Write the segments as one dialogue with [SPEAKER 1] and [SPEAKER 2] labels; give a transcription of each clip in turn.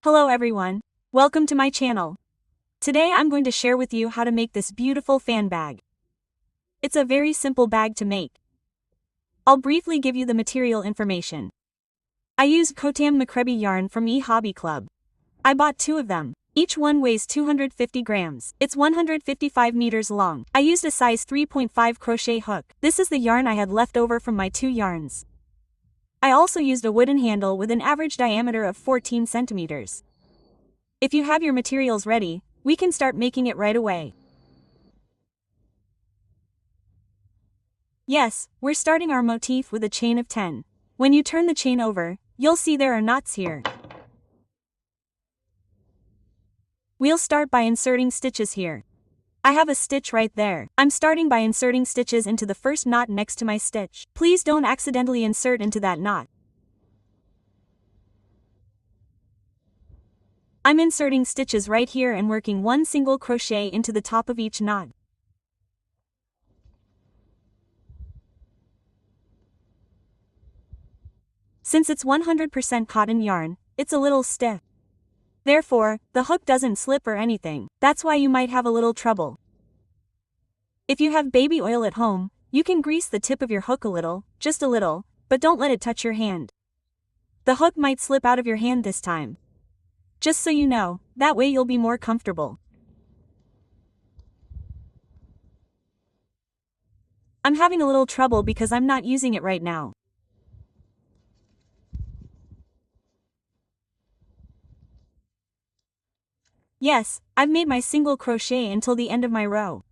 [SPEAKER 1] Hello everyone, welcome to my channel. Today I'm going to share with you how to make this beautiful fan bag. It's a very simple bag to make. I'll briefly give you the material information. I used Macrame yarn from Hobby Club. I bought 2 of them. Each one weighs 250 grams. It's 155 meters long. I used a size 3.5 crochet hook. This is the yarn I had left over from my 2 yarns. I also used a wooden handle with an average diameter of 14 centimeters. If you have your materials ready, we can start making it right away. Yes, we're starting our motif with a chain of 10. When you turn the chain over, you'll see there are knots here. We'll start by inserting stitches here. I have a stitch right there. I'm starting by inserting stitches into the first knot next to my stitch. Please don't accidentally insert into that knot. I'm inserting stitches right here and working 1 single crochet into the top of each knot. Since it's 100% cotton yarn, it's a little stiff. Therefore, the hook doesn't slip or anything. That's why you might have a little trouble. If you have baby oil at home, you can grease the tip of your hook a little, just a little, but don't let it touch your hand. The hook might slip out of your hand this time. Just so you know, that way you'll be more comfortable. I'm having a little trouble because I'm not using it right now. Yes, I've made my single crochet until the end of my row.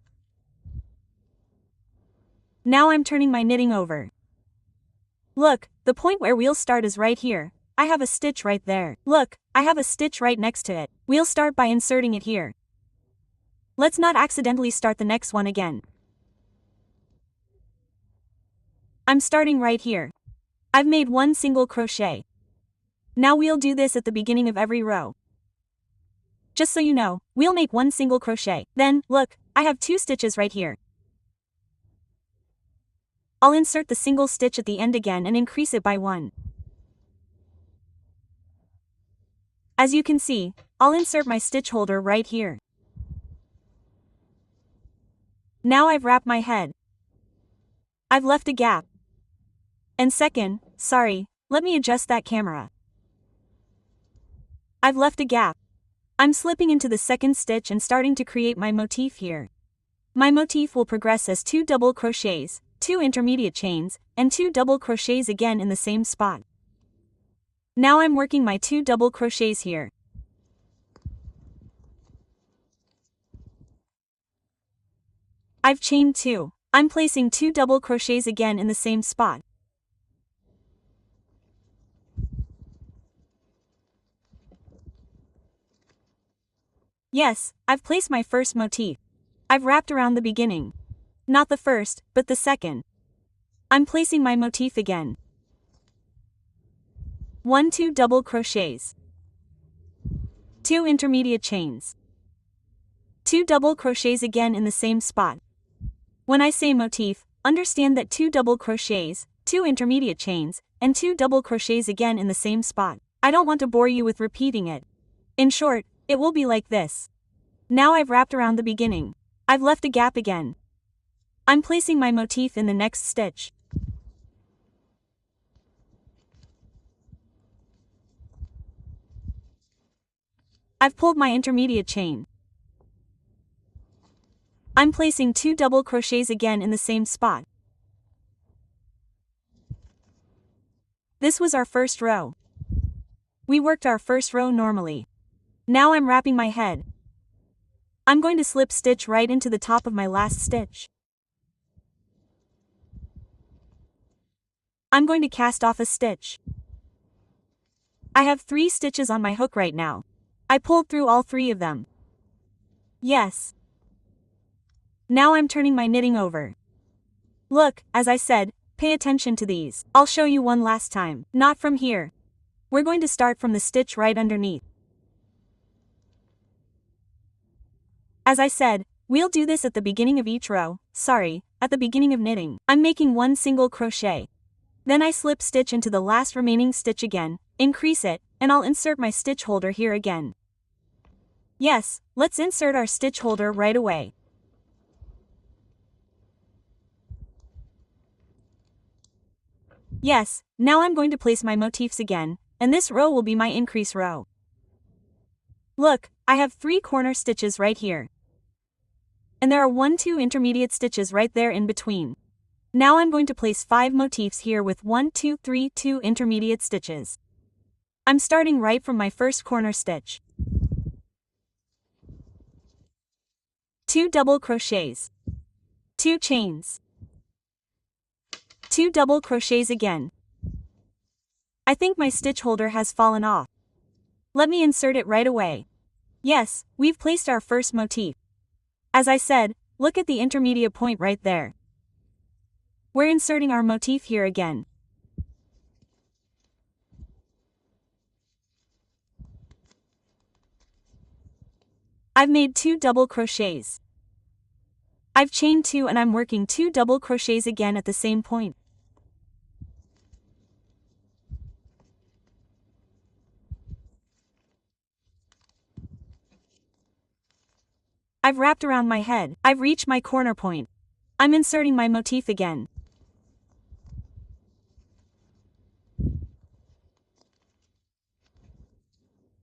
[SPEAKER 1] Now I'm turning my knitting over. Look, the point where we'll start is right here. I have a stitch right there. Look, I have a stitch right next to it. We'll start by inserting it here. Let's not accidentally start the next one again. I'm starting right here. I've made 1 single crochet. Now we'll do this at the beginning of every row. Just so you know, we'll make 1 single crochet. Then, look, I have 2 stitches right here. I'll insert the single stitch at the end again and increase it by 1. As you can see, I'll insert my stitch holder right here. Now I've wrapped my head. I've left a gap. And second, let me adjust that camera. I've left a gap. I'm slipping into the second stitch and starting to create my motif here. My motif will progress as 2 double crochets, 2 intermediate chains, and 2 double crochets again in the same spot. Now I'm working my 2 double crochets here. I've chained 2. I'm placing 2 double crochets again in the same spot. Yes, I've placed my first motif. I've wrapped around the beginning. Not the first, but the second. I'm placing my motif again. 1 2 double crochets. 2 intermediate chains. 2 double crochets again in the same spot. When I say motif, understand that 2 double crochets, 2 intermediate chains, and 2 double crochets again in the same spot. I don't want to bore you with repeating it. In short, it will be like this. Now I've wrapped around the beginning. I've left a gap again. I'm placing my motif in the next stitch. I've pulled my intermediate chain. I'm placing 2 double crochets again in the same spot. This was our first row. We worked our first row normally. Now I'm wrapping my head. I'm going to slip stitch right into the top of my last stitch. I'm going to cast off a stitch. I have 3 stitches on my hook right now. I pulled through all 3 of them. Yes. Now I'm turning my knitting over. Look, as I said, pay attention to these. I'll show you one last time. Not from here. We're going to start from the stitch right underneath. As I said, we'll do this at the beginning of each row, at the beginning of knitting. I'm making 1 single crochet. Then I slip stitch into the last remaining stitch again, increase it, and I'll insert my stitch holder here again. Yes, let's insert our stitch holder right away. Yes, now I'm going to place my motifs again, and this row will be my increase row. Look, I have 3 corner stitches right here. And there are 2 intermediate stitches right there in between. Now I'm going to place 5 motifs here with 1, 2, 3, 2 intermediate stitches. I'm starting right from my first corner stitch. 2 double crochets. 2 chains. 2 double crochets again. I think my stitch holder has fallen off. Let me insert it right away. Yes, we've placed our first motif. As I said, look at the intermediate point right there. We're inserting our motif here again. I've made 2 double crochets. I've chained 2 and I'm working 2 double crochets again at the same point. I've wrapped around my head. I've reached my corner point. I'm inserting my motif again.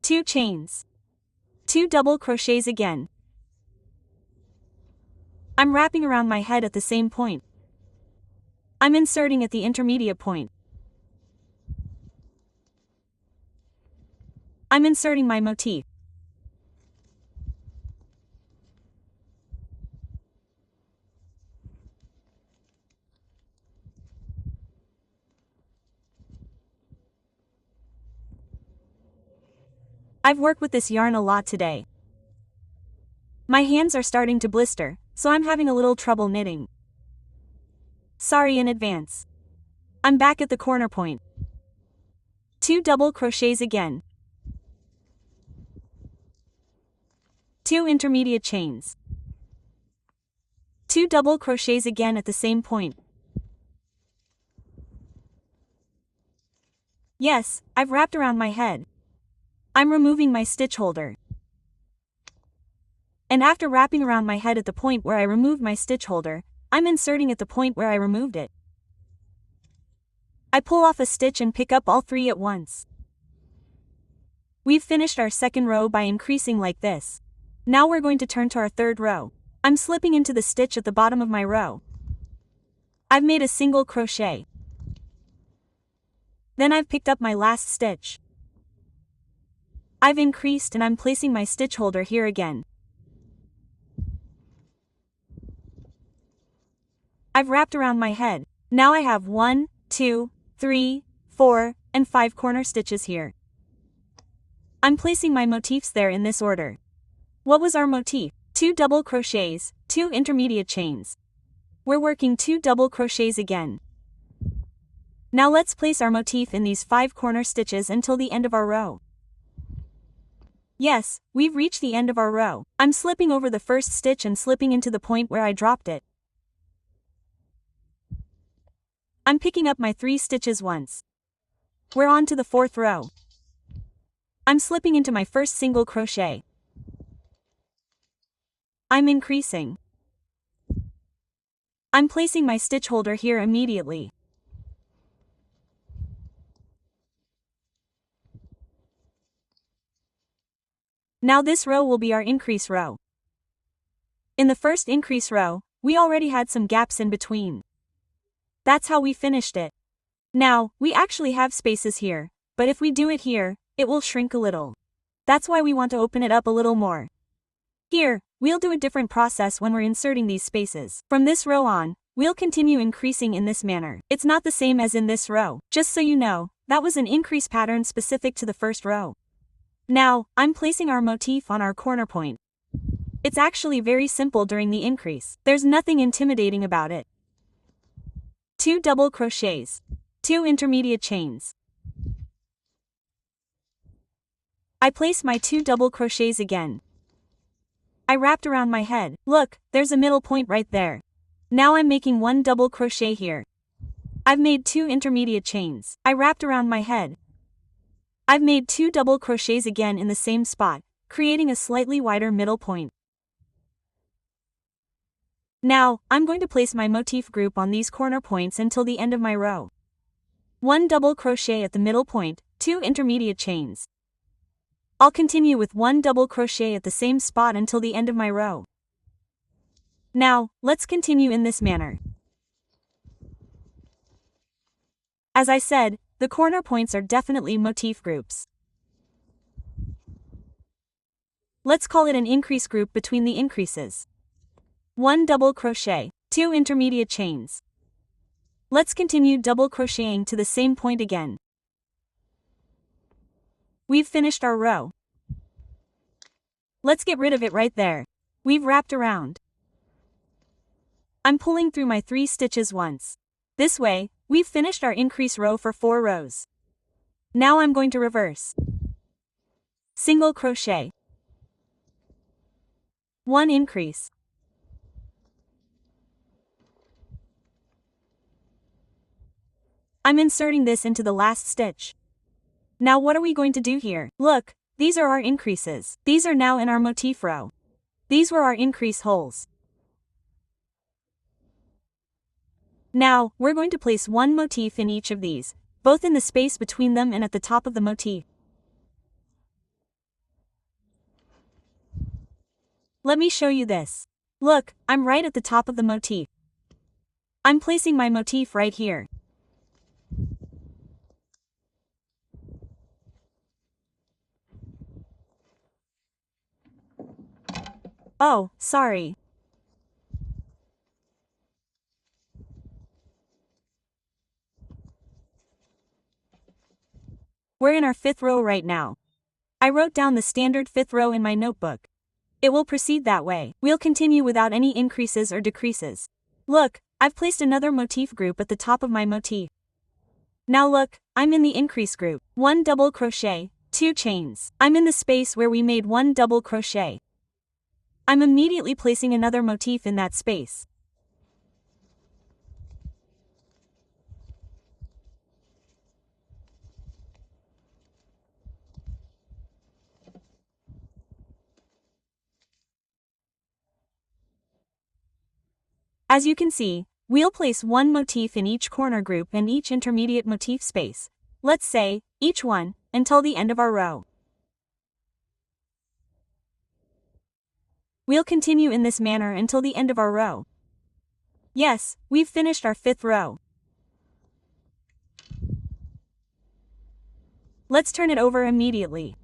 [SPEAKER 1] Two chains. 2 double crochets again. I'm wrapping around my head at the same point. I'm inserting at the intermediate point. I'm inserting my motif. I've worked with this yarn a lot today. My hands are starting to blister, so I'm having a little trouble knitting. Sorry in advance. I'm back at the corner point. 2 double crochets again. 2 intermediate chains. 2 double crochets again at the same point. Yes, I've wrapped around my head. I'm removing my stitch holder. And after wrapping around my head at the point where I removed my stitch holder, I'm inserting at the point where I removed it. I pull off a stitch and pick up all 3 at once. We've finished our second row by increasing like this. Now we're going to turn to our third row. I'm slipping into the stitch at the bottom of my row. I've made a single crochet. Then I've picked up my last stitch. I've increased and I'm placing my stitch holder here again. I've wrapped around my head. Now I have 1, 2, 3, 4, and 5 corner stitches here. I'm placing my motifs there in this order. What was our motif? 2 double crochets, 2 intermediate chains. We're working 2 double crochets again. Now let's place our motif in these 5 corner stitches until the end of our row. Yes, we've reached the end of our row. I'm slipping over the first stitch and slipping into the point where I dropped it. I'm picking up my 3 stitches once. We're on to the fourth row. I'm slipping into my first single crochet. I'm increasing. I'm placing my stitch holder here immediately. Now this row will be our increase row. In the first increase row, we already had some gaps in between. That's how we finished it. Now, we actually have spaces here, but if we do it here, it will shrink a little. That's why we want to open it up a little more. Here, we'll do a different process when we're inserting these spaces. From this row on, we'll continue increasing in this manner. It's not the same as in this row. Just so you know, that was an increase pattern specific to the first row. Now, I'm placing our motif on our corner point. It's actually very simple during the increase. There's nothing intimidating about it. 2 double crochets. 2 intermediate chains. I place my 2 double crochets again. I wrapped around my head. Look, there's a middle point right there. Now I'm making 1 double crochet here. I've made 2 intermediate chains. I wrapped around my head. I've made 2 double crochets again in the same spot, creating a slightly wider middle point. Now, I'm going to place my motif group on these corner points until the end of my row. 1 double crochet at the middle point, 2 intermediate chains. I'll continue with 1 double crochet at the same spot until the end of my row. Now, let's continue in this manner. As I said, the corner points are definitely motif groups. Let's call it an increase group between the increases. 1 double crochet, 2 intermediate chains. Let's continue double crocheting to the same point again. We've finished our row. Let's get rid of it right there. We've wrapped around. I'm pulling through my 3 stitches once. This way, we've finished our increase row for 4 rows. Now I'm going to reverse. Single crochet. 1 increase. I'm inserting this into the last stitch. Now what are we going to do here? Look, these are our increases. These are now in our motif row. These were our increase holes. Now, we're going to place 1 motif in each of these, both in the space between them and at the top of the motif. Let me show you this. Look, I'm right at the top of the motif. I'm placing my motif right here. Oh, sorry. We're in our 5th row right now. I wrote down the standard 5th row in my notebook. It will proceed that way. We'll continue without any increases or decreases. Look, I've placed another motif group at the top of my motif. Now look, I'm in the increase group. 1 double crochet, 2 chains. I'm in the space where we made 1 double crochet. I'm immediately placing another motif in that space. As you can see, we'll place 1 motif in each corner group and each intermediate motif space. Let's say, each one, until the end of our row. We'll continue in this manner until the end of our row. Yes, we've finished our 5th row. Let's turn it over immediately.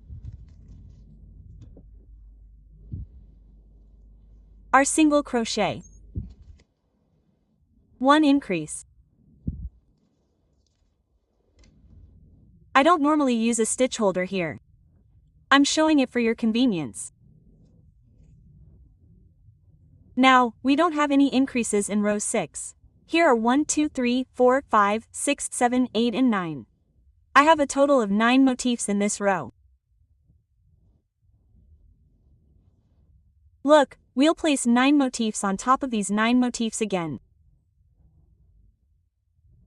[SPEAKER 1] Our single crochet. 1 increase. I don't normally use a stitch holder here. I'm showing it for your convenience. Now, we don't have any increases in row 6. Here are 1, 2, 3, 4, 5, 6, 7, 8 and 9. I have a total of 9 motifs in this row. Look, we'll place 9 motifs on top of these 9 motifs again.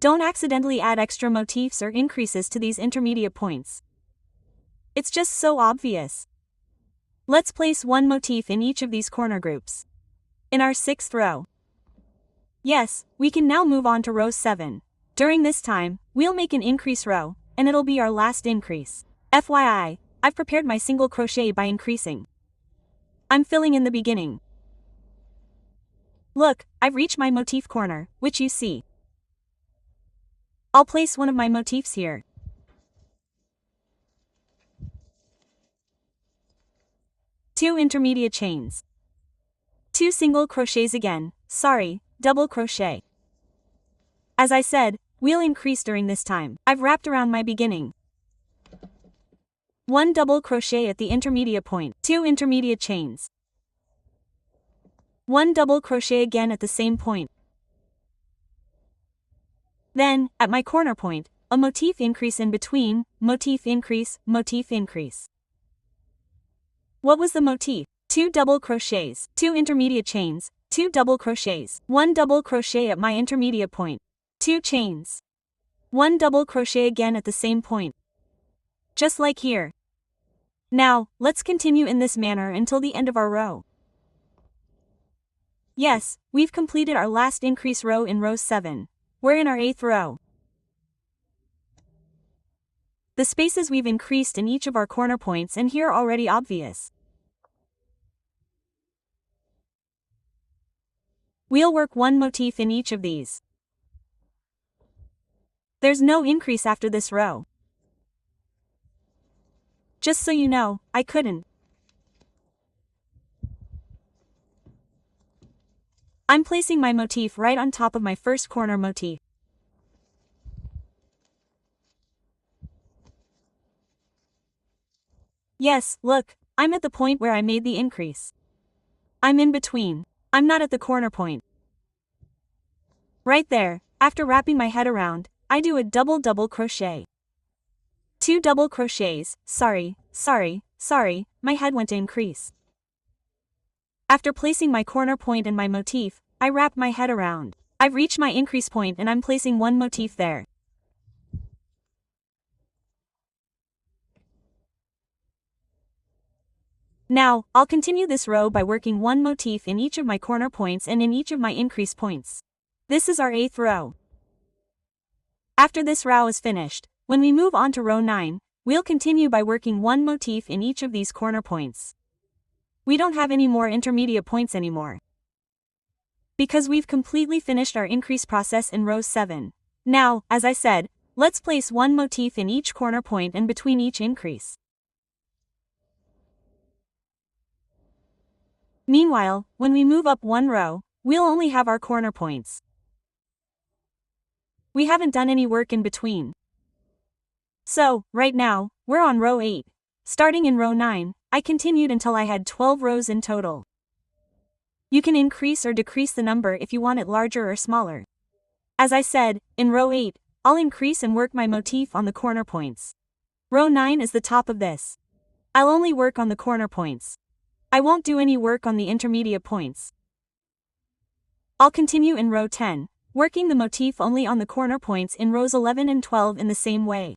[SPEAKER 1] Don't accidentally add extra motifs or increases to these intermediate points. It's just so obvious. Let's place 1 motif in each of these corner groups. In our 6th row. Yes, we can now move on to row 7. During this time, we'll make an increase row, and it'll be our last increase. FYI, I've prepared my single crochet by increasing. I'm filling in the beginning. Look, I've reached my motif corner, which you see. I'll place one of my motifs here. Two intermediate chains. 2 single crochets again, double crochet. As I said, we'll increase during this time. I've wrapped around my beginning. 1 double crochet at the intermediate point, 2 intermediate chains. 1 double crochet again at the same point. Then, at my corner point, a motif increase in between, motif increase, motif increase. What was the motif? 2 double crochets, 2 intermediate chains, 2 double crochets, 1 double crochet at my intermediate point, 2 chains. 1 double crochet again at the same point. Just like here. Now, let's continue in this manner until the end of our row. Yes, we've completed our last increase row in row 7. We're in our 8th row. The spaces we've increased in each of our corner points and here are already obvious. We'll work one motif in each of these. There's no increase after this row. Just so you know, I couldn't. I'm placing my motif right on top of my first corner motif. Yes, look, I'm at the point where I made the increase. I'm in between. I'm not at the corner point. Right there, after wrapping my head around, I do a double crochet. 2 double crochets, sorry, my head went to increase. After placing my corner point and my motif, I wrap my head around. I've reached my increase point and I'm placing one motif there. Now, I'll continue this row by working one motif in each of my corner points and in each of my increase points. This is our 8th row. After this row is finished, when we move on to row 9, we'll continue by working one motif in each of these corner points. We don't have any more intermediate points anymore, because we've completely finished our increase process in row 7. Now, as I said, let's place one motif in each corner point and between each increase. Meanwhile, when we move up one row, we'll only have our corner points. We haven't done any work in between. So, right now, we're on row 8. Starting in row 9, I continued until I had 12 rows in total. You can increase or decrease the number if you want it larger or smaller. As I said, in row 8, I'll increase and work my motif on the corner points. Row 9 is the top of this. I'll only work on the corner points. I won't do any work on the intermediate points. I'll continue in row 10, working the motif only on the corner points in rows 11 and 12 in the same way.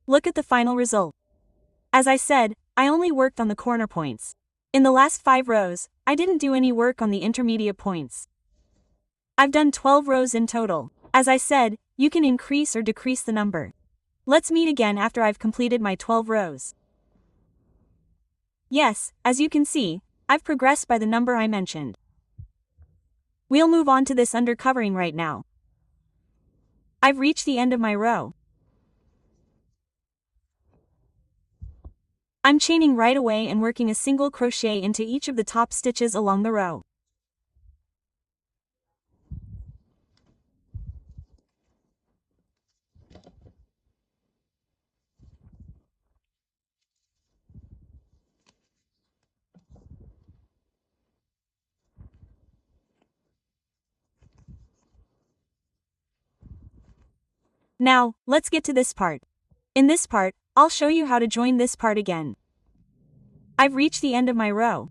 [SPEAKER 1] Look at the final result. As I said, I only worked on the corner points. In the last 5 rows, I didn't do any work on the intermediate points. I've done 12 rows in total. As I said, you can increase or decrease the number. Let's meet again after I've completed my 12 rows. Yes, as you can see, I've progressed by the number I mentioned. We'll move on to this undercovering right now. I've reached the end of my row. I'm chaining right away and working a single crochet into each of the top stitches along the row. Now, let's get to this part. In this part, I'll show you how to join this part again. I've reached the end of my row.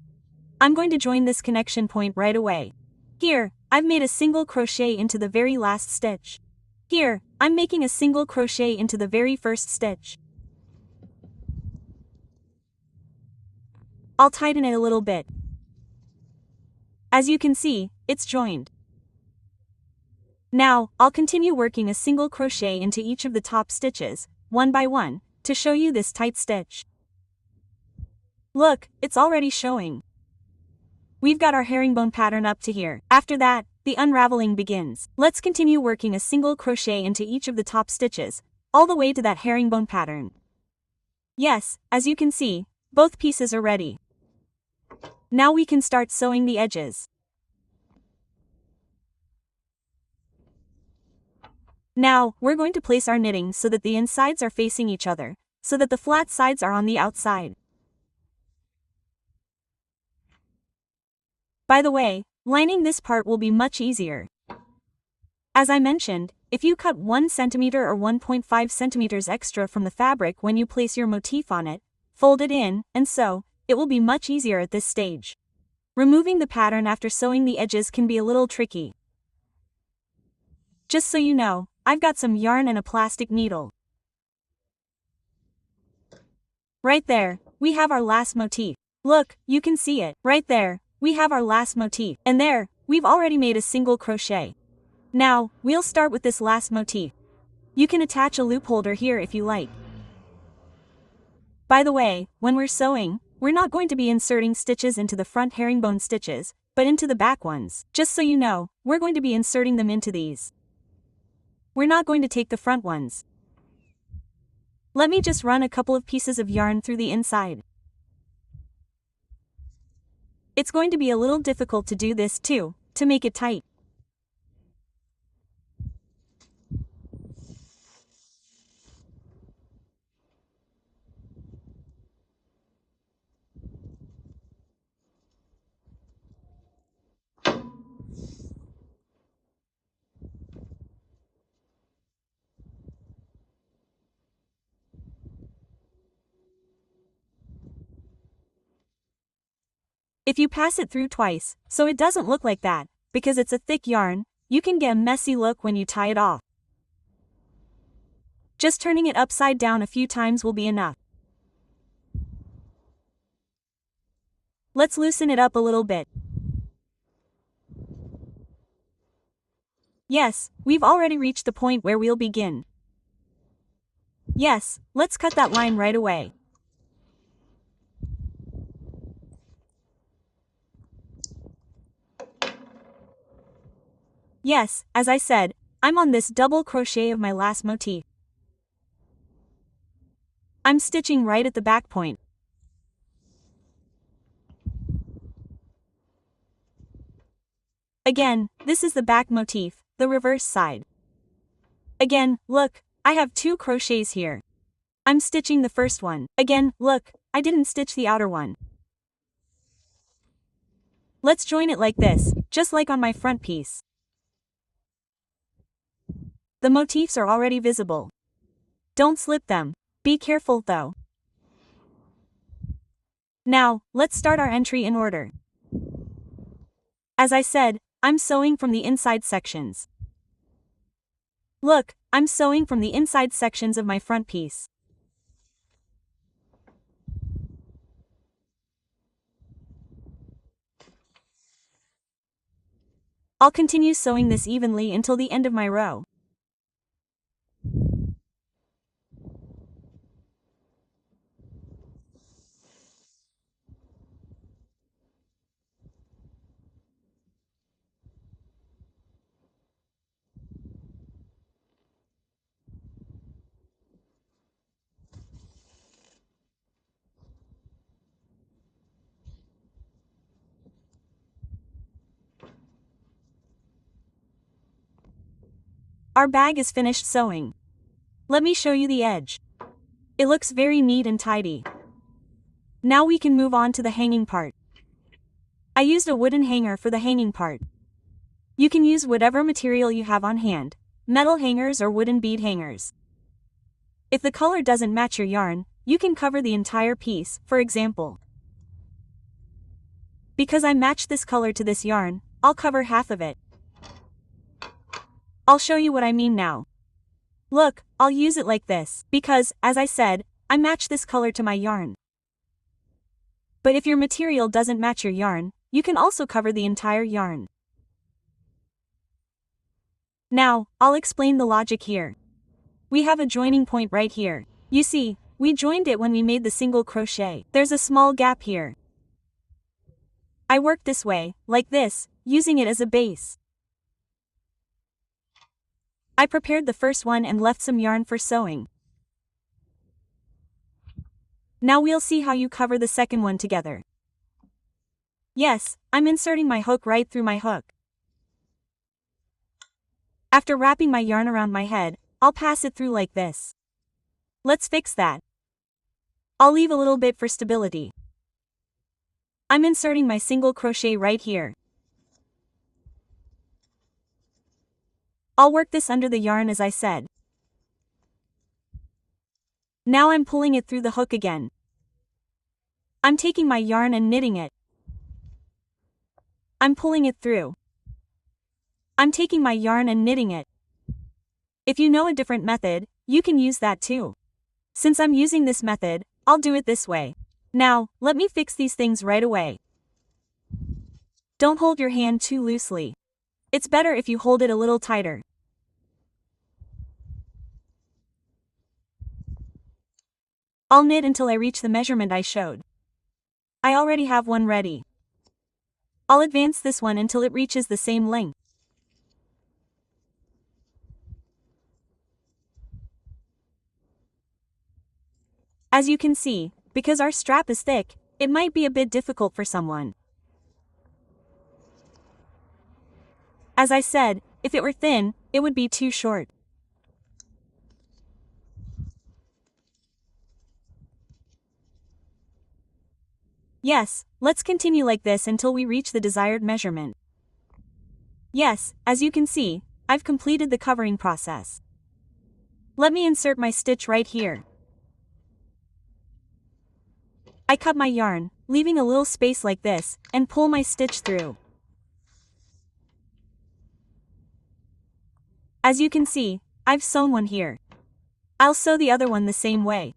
[SPEAKER 1] I'm going to join this connection point right away. Here, I've made a single crochet into the very last stitch. Here, I'm making a single crochet into the very first stitch. I'll tighten it a little bit. As you can see, it's joined. Now, I'll continue working a single crochet into each of the top stitches, one by one, to show you this tight stitch. Look, it's already showing. We've got our herringbone pattern up to here. After that, the unraveling begins. Let's continue working a single crochet into each of the top stitches, all the way to that herringbone pattern. Yes, as you can see, both pieces are ready. Now we can start sewing the edges. Now, we're going to place our knitting so that the insides are facing each other, so that the flat sides are on the outside. By the way, lining this part will be much easier. As I mentioned, if you cut 1 centimeter or 1.5 centimeters extra from the fabric when you place your motif on it, fold it in, and sew, it will be much easier at this stage. Removing the pattern after sewing the edges can be a little tricky. Just so you know, I've got some yarn and a plastic needle. Right there, we have our last motif. Look, you can see it. Right there, we have our last motif. And there, we've already made a single crochet. Now, we'll start with this last motif. You can attach a loop holder here if you like. By the way, when we're sewing, we're not going to be inserting stitches into the front herringbone stitches, but into the back ones. Just so you know, we're going to be inserting them into these. We're not going to take the front ones. Let me just run a couple of pieces of yarn through the inside. It's going to be a little difficult to do this too, to make it tight. If you pass it through twice, so it doesn't look like that, because it's a thick yarn, you can get a messy look when you tie it off. Just turning it upside down a few times will be enough. Let's loosen it up a little bit. Yes, we've already reached the point where we'll begin. Yes, let's cut that line right away. Yes, as I said, I'm on this double crochet of my last motif. I'm stitching right at the back point. Again, this is the back motif, the reverse side. Again, look, I have 2 crochets here. I'm stitching the first one. Again, look, I didn't stitch the outer one. Let's join it like this, just like on my front piece. The motifs are already visible. Don't slip them. Be careful though. Now, let's start our entry in order. As I said, I'm sewing from the inside sections. Look, I'm sewing from the inside sections of my front piece. I'll continue sewing this evenly until the end of my row. Our bag is finished sewing. Let me show you the edge. It looks very neat and tidy. Now we can move on to the hanging part. I used a wooden hanger for the hanging part. You can use whatever material you have on hand, metal hangers or wooden bead hangers. If the color doesn't match your yarn, you can cover the entire piece, for example. Because I matched this color to this yarn, I'll cover half of it. I'll show you what I mean now. Look, I'll use it like this, because, as I said, I match this color to my yarn. But if your material doesn't match your yarn, you can also cover the entire yarn. Now, I'll explain the logic here. We have a joining point right here. You see, we joined it when we made the single crochet. There's a small gap here. I worked this way, like this, using it as a base. I prepared the first one and left some yarn for sewing. Now we'll see how you cover the second one together. Yes, I'm inserting my hook right through my hook. After wrapping my yarn around my head, I'll pass it through like this. Let's fix that. I'll leave a little bit for stability. I'm inserting my single crochet right here. I'll work this under the yarn as I said. Now I'm pulling it through the hook again. I'm taking my yarn and knitting it. I'm pulling it through. I'm taking my yarn and knitting it. If you know a different method, you can use that too. Since I'm using this method, I'll do it this way. Now, let me fix these things right away. Don't hold your hand too loosely. It's better if you hold it a little tighter. I'll knit until I reach the measurement I showed. I already have one ready. I'll advance this one until it reaches the same length. As you can see, because our strap is thick, it might be a bit difficult for someone. As I said, if it were thin, it would be too short. Yes, let's continue like this until we reach the desired measurement. Yes, as you can see, I've completed the covering process. Let me insert my stitch right here. I cut my yarn, leaving a little space like this, and pull my stitch through. As you can see, I've sewn one here. I'll sew the other one the same way.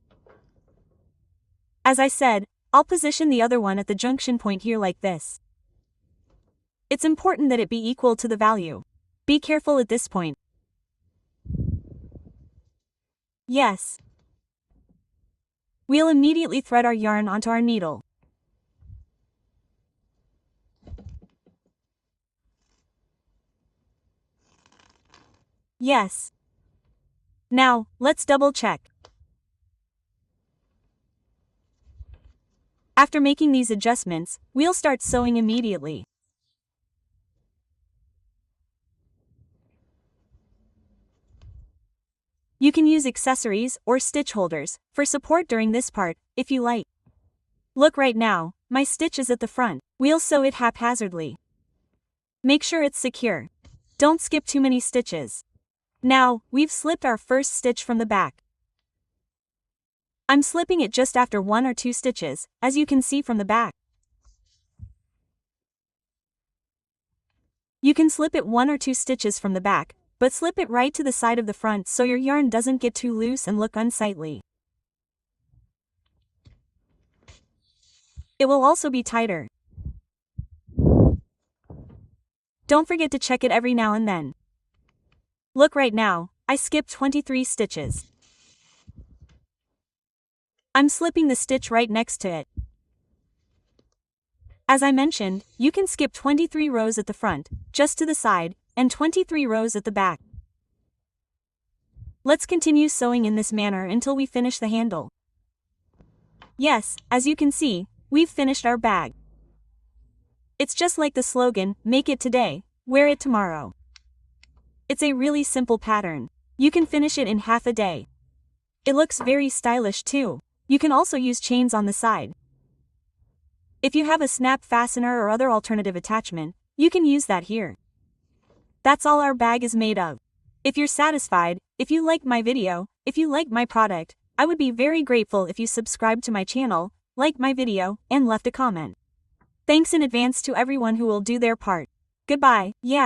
[SPEAKER 1] As I said, I'll position the other one at the junction point here like this. It's important that it be equal to the value. Be careful at this point. Yes. We'll immediately thread our yarn onto our needle. Yes. Now, let's double check. After making these adjustments, we'll start sewing immediately. You can use accessories or stitch holders for support during this part, if you like. Look right now, my stitch is at the front. We'll sew it haphazardly. Make sure it's secure. Don't skip too many stitches. Now, we've slipped our first stitch from the back. I'm slipping it just after 1 or 2 stitches, as you can see from the back. You can slip it 1 or 2 stitches from the back, but slip it right to the side of the front so your yarn doesn't get too loose and look unsightly. It will also be tighter. Don't forget to check it every now and then. Look right now, I skipped 23 stitches. I'm slipping the stitch right next to it. As I mentioned, you can skip 23 rows at the front, just to the side, and 23 rows at the back. Let's continue sewing in this manner until we finish the handle. Yes, as you can see, we've finished our bag. It's just like the slogan, "Make it today, wear it tomorrow." It's a really simple pattern. You can finish it in half a day. It looks very stylish too. You can also use chains on the side. If you have a snap fastener or other alternative attachment, you can use that here. That's all our bag is made of. If you're satisfied, if you liked my video, if you like my product, I would be very grateful if you subscribe to my channel, like my video, and left a comment. Thanks in advance to everyone who will do their part. Goodbye. Yeah.